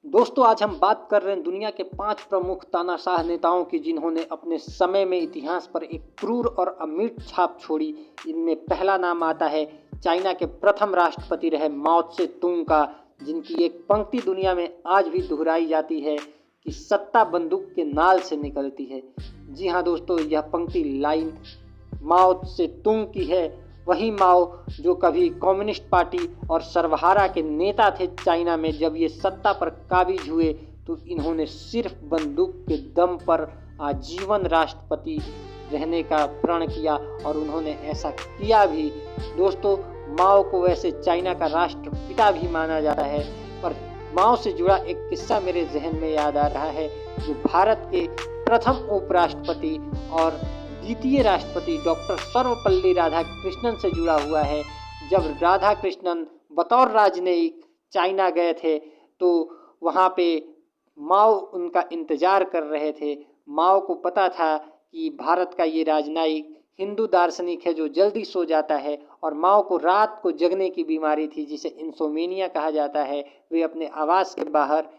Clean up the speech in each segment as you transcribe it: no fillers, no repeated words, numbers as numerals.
दोस्तों आज हम बात कर रहे हैं दुनिया के 5 प्रमुख तानाशाह नेताओं की जिन्होंने अपने समय में इतिहास पर एक क्रूर और अमिट छाप छोड़ी। इनमें पहला नाम आता है चाइना के प्रथम राष्ट्रपति रहे माओ त्से तुंग का, जिनकी एक पंक्ति दुनिया में आज भी दोहराई जाती है कि सत्ता बंदूक के नाल से निकलती है। जी हाँ दोस्तों, यह पंक्ति लाइन माओ त्से तुंग की है। वही माओ जो कभी कम्युनिस्ट पार्टी और सर्वहारा के नेता थे चाइना में, जब ये सत्ता पर काबिज हुए तो इन्होंने सिर्फ बंदूक के दम पर आजीवन राष्ट्रपति रहने का प्रण किया और उन्होंने ऐसा किया भी। दोस्तों माओ को वैसे चाइना का राष्ट्रपिता भी माना जाता है, पर माओ से जुड़ा एक किस्सा मेरे जहन में याद आ रहा है जो भारत के प्रथम उपराष्ट्रपति और द्वितीय राष्ट्रपति डॉक्टर सर्वपल्ली राधाकृष्णन से जुड़ा हुआ है। जब राधाकृष्णन बतौर राजनयिक चाइना गए थे तो वहाँ पे माओ उनका इंतजार कर रहे थे। माओ को पता था कि भारत का ये राजनयिक हिंदू दार्शनिक है जो जल्दी सो जाता है, और माओ को रात को जगने की बीमारी थी जिसे इंसोमेनिया कहा जाता है। वे अपने आवास के बाहर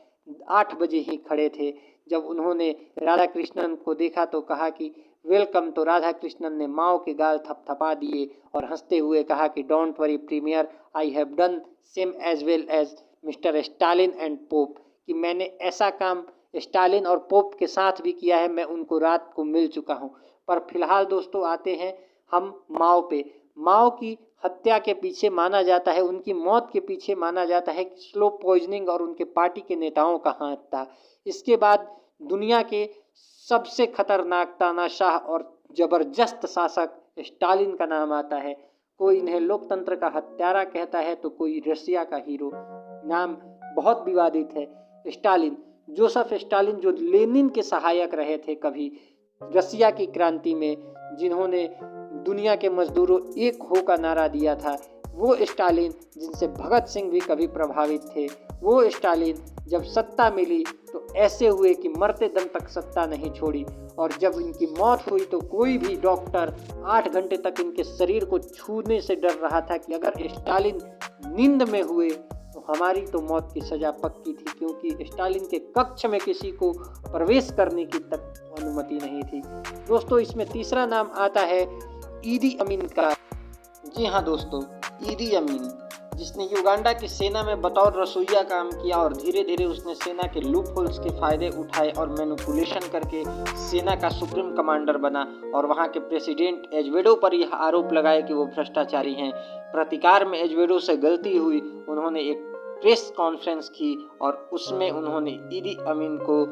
8 बजे ही खड़े थे। जब उन्होंने राधाकृष्णन को देखा तो कहा कि वेलकम, तो राधाकृष्णन ने माओ के गाल थपथपा दिए और हंसते हुए कहा कि don't worry premier, I have done same as well as mister Stalin and Pope, कि मैंने ऐसा काम स्टालिन और पोप के साथ भी किया है, मैं उनको रात को मिल चुका हूँ। पर फिलहाल दोस्तों आते हैं हम माओ पे। माओ की हत्या के पीछे माना जाता है, उनकी मौत के पीछे माना जाता है कि स्लो पॉइजनिंग और उनके पार्टी के नेताओं का हाथ था। इसके बाद दुनिया के सबसे खतरनाक तानाशाह और जबरदस्त शासक स्टालिन का नाम आता है। कोई इन्हें लोकतंत्र का हत्यारा कहता है तो कोई रशिया का हीरो। नाम बहुत विवादित है। स्टालिन, जोसेफ स्टालिन, जो लेनिन के सहायक रहे थे कभी रशिया की क्रांति में, जिन्होंने दुनिया के मजदूरों एक हो का नारा दिया था। वो स्टालिन जिनसे भगत सिंह भी कभी प्रभावित थे। वो स्टालिन जब सत्ता मिली तो ऐसे हुए कि मरते दम तक सत्ता नहीं छोड़ी, और जब इनकी मौत हुई तो कोई भी डॉक्टर 8 घंटे तक इनके शरीर को छूने से डर रहा था कि अगर स्टालिन नींद में हुए तो हमारी तो मौत की सज़ा पक्की थी, क्योंकि स्टालिन के कक्ष में किसी को प्रवेश करने की तक अनुमति नहीं थी। दोस्तों इसमें तीसरा नाम आता है ईदी अमीन का। जी हाँ दोस्तों, ईदी अमीन, जिसने युगांडा की सेना में बतौर रसोइया काम किया और धीरे धीरे उसने सेना के लूप होल्स के फायदे उठाए और मैनिपुलेशन करके सेना का सुप्रीम कमांडर बना और वहाँ के प्रेसिडेंट एजवेडो पर यह आरोप लगाए कि वो भ्रष्टाचारी हैं। प्रतिकार में एजवेडो से गलती हुई, उन्होंने एक प्रेस कॉन्फ्रेंस की और उसमें उन्होंने ईदी अमीन को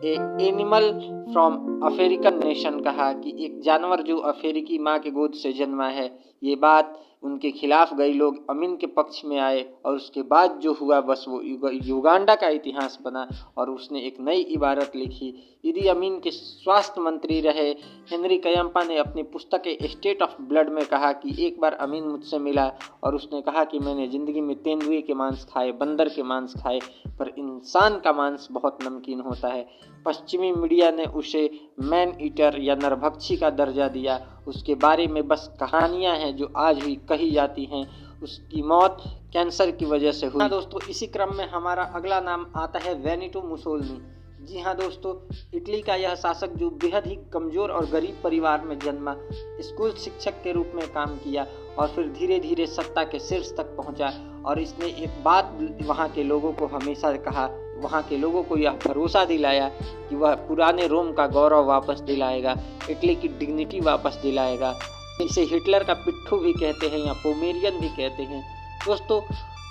एनिमल फ्रॉम अफ्रीकन नेशन कहा, कि एक जानवर जो अफ्रीकी माँ के गोद से जन्मा है। ये बात उनके खिलाफ कई लोग अमीन के पक्ष में आए और उसके बाद जो हुआ बस वो युगांडा का इतिहास बना और उसने एक नई इबारत लिखी। ईदी अमीन के स्वास्थ्य मंत्री रहे हेनरी कयम्पा ने अपनी पुस्तक स्टेट ऑफ ब्लड में कहा कि एक बार अमीन मुझसे मिला और उसने कहा कि मैंने ज़िंदगी में तेंदुए के मांस खाए, बंदर के मांस खाए, पर इंसान का मांस बहुत नमकीन होता है। पश्चिमी मीडिया ने उसे मैन ईटर या नरभक्षी का दर्जा दिया। उसके बारे में बस कहानियां हैं जो आज भी कही जाती हैं। उसकी मौत कैंसर की वजह से हुई। हाँ दोस्तों, इसी क्रम में हमारा अगला नाम आता है बेनिटो मुसोलिनी। जी हाँ दोस्तों, इटली का यह शासक जो बेहद ही कमज़ोर और गरीब परिवार में जन्मा, स्कूल शिक्षक के रूप में काम किया और फिर धीरे धीरे सत्ता के शीर्ष तक पहुंचा। और इसने एक बात वहाँ के लोगों को हमेशा कहा, वहाँ के लोगों को यह भरोसा दिलाया कि वह पुराने रोम का गौरव वापस दिलाएगा, इटली की डिग्निटी वापस दिलाएगा। इसे हिटलर का पिट्ठू भी कहते हैं या पोमेरियन भी कहते हैं। दोस्तों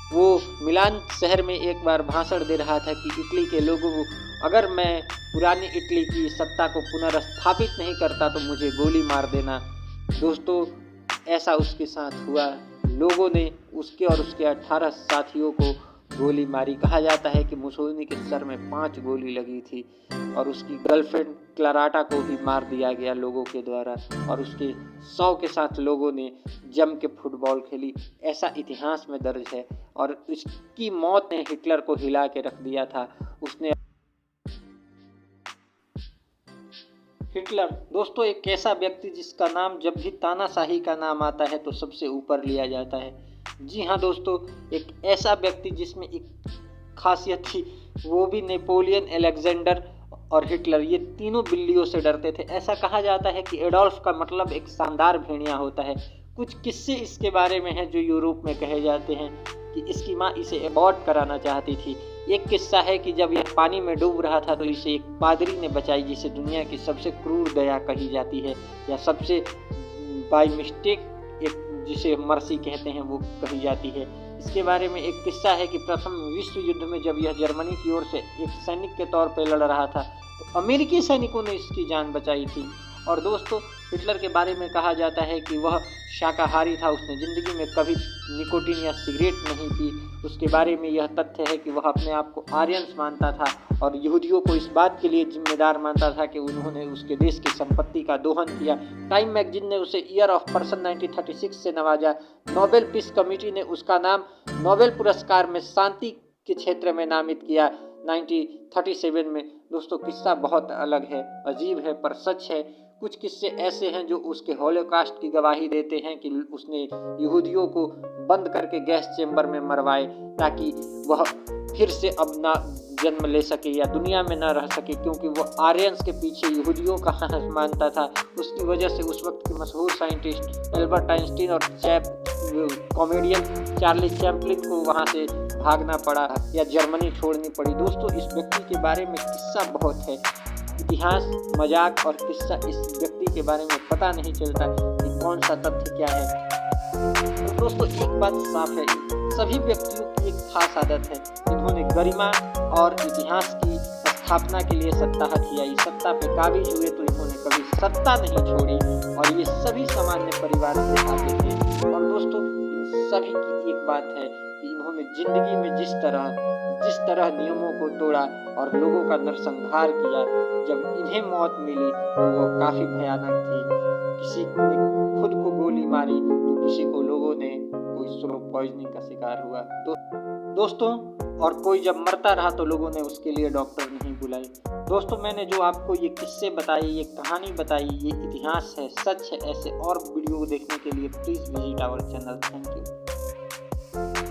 वो मिलान शहर में एक बार भाषण दे रहा था कि इटली के लोगों को, अगर मैं पुरानी इटली की सत्ता को पुनर्स्थापित नहीं करता तो मुझे गोली मार देना। दोस्तों ऐसा उसके साथ हुआ। लोगों ने उसके और उसके 18 साथियों को गोली मारी। कहा जाता है कि मुसोलिनी के सर में 5 गोली लगी थी और उसकी गर्लफ्रेंड क्लाराटा को भी मार दिया गया लोगों के द्वारा, और उसके 100 के साथ लोगों ने जम के फुटबॉल खेली। ऐसा इतिहास में दर्ज है। और इसकी मौत ने हिटलर को हिला के रख दिया था। उसने हिटलर दोस्तों एक ऐसा व्यक्ति जिसका नाम जब भी तानाशाही का नाम आता है तो सबसे ऊपर लिया जाता है। जी हाँ दोस्तों, एक ऐसा व्यक्ति जिसमें एक खासियत थी, वो भी नेपोलियन, अलेक्जेंडर और हिटलर, ये तीनों बिल्लियों से डरते थे। ऐसा कहा जाता है कि एडोल्फ का मतलब एक शानदार भेड़िया होता है। कुछ किस्से इसके बारे में हैं जो यूरोप में कहे जाते हैं कि इसकी माँ इसे अबॉर्ट कराना चाहती थी। एक किस्सा है कि जब यह पानी में डूब रहा था तो इसे एक पादरी ने बचाई, जिसे दुनिया की सबसे क्रूर दया कही जाती है, या सबसे बाय मिस्टेक एक जिसे मर्सी कहते हैं वो कही जाती है। इसके बारे में एक किस्सा है कि प्रथम विश्व युद्ध में जब यह जर्मनी की ओर से एक सैनिक के तौर पर लड़ रहा था तो अमेरिकी सैनिकों ने इसकी जान बचाई थी। और दोस्तों, हिटलर के बारे में कहा जाता है कि वह शाकाहारी था, उसने ज़िंदगी में कभी निकोटीन या सिगरेट नहीं पी। उसके बारे में यह तथ्य है कि वह अपने आप को आर्यंस मानता था और यहूदियों को इस बात के लिए जिम्मेदार मानता था कि उन्होंने उसके देश की संपत्ति का दोहन किया। टाइम मैगजीन ने उसे ईयर ऑफ पर्सन 1936 से नवाजा। नोबेल पीस कमेटी ने उसका नाम नोबेल पुरस्कार में शांति के क्षेत्र में नामित किया 1937 में। दोस्तों, किस्सा बहुत अलग है, अजीब है पर सच है। कुछ किस्से ऐसे हैं जो उसके हॉलोकास्ट की गवाही देते हैं कि उसने यहूदियों को बंद करके गैस चेंबर में मरवाए ताकि वह फिर से अब ना जन्म ले सके या दुनिया में ना रह सके, क्योंकि वो आर्यंस के पीछे यहूदियों का मानता था। उसकी वजह से उस वक्त के मशहूर साइंटिस्ट एल्बर्ट आइंस्टीन और कॉमेडियन चार्ली चैपलिन को वहाँ से भागना पड़ा या जर्मनी छोड़नी पड़ी। दोस्तों, इस व्यक्ति के बारे में किस्सा बहुत है। इतिहास, मजाक और किस्सा इस व्यक्ति के बारे में पता नहीं चलता कि कौन सा तथ्य क्या है। तो दोस्तों, एक बात साफ है, सभी व्यक्तियों की एक खास आदत है। इन्होंने गरिमा और इतिहास की स्थापना के लिए सत्ता हथियाई, सत्ता पे काबिज हुए तो इन्होंने कभी सत्ता नहीं छोड़ी और ये सभी सामान्य परिवार से आते थे। और दोस्तों, इन सभी की एक बात है कि इन्होंने जिंदगी में जिस तरह नियमों को तोड़ा और लोगों का नरसंहार किया, जब इन्हें मौत मिली तो वो काफ़ी भयानक थी। किसी ने खुद को गोली मारी तो किसी को लोगों ने कोई स्लो पॉइजनिंग का शिकार हुआ। दोस्तों, और कोई जब मरता रहा तो लोगों ने उसके लिए डॉक्टर नहीं बुलाई। दोस्तों, मैंने जो आपको ये किस्से बताए, ये कहानी बताई, ये इतिहास है, सच है। ऐसे और वीडियो देखने के लिए please visit our channel. Thank you.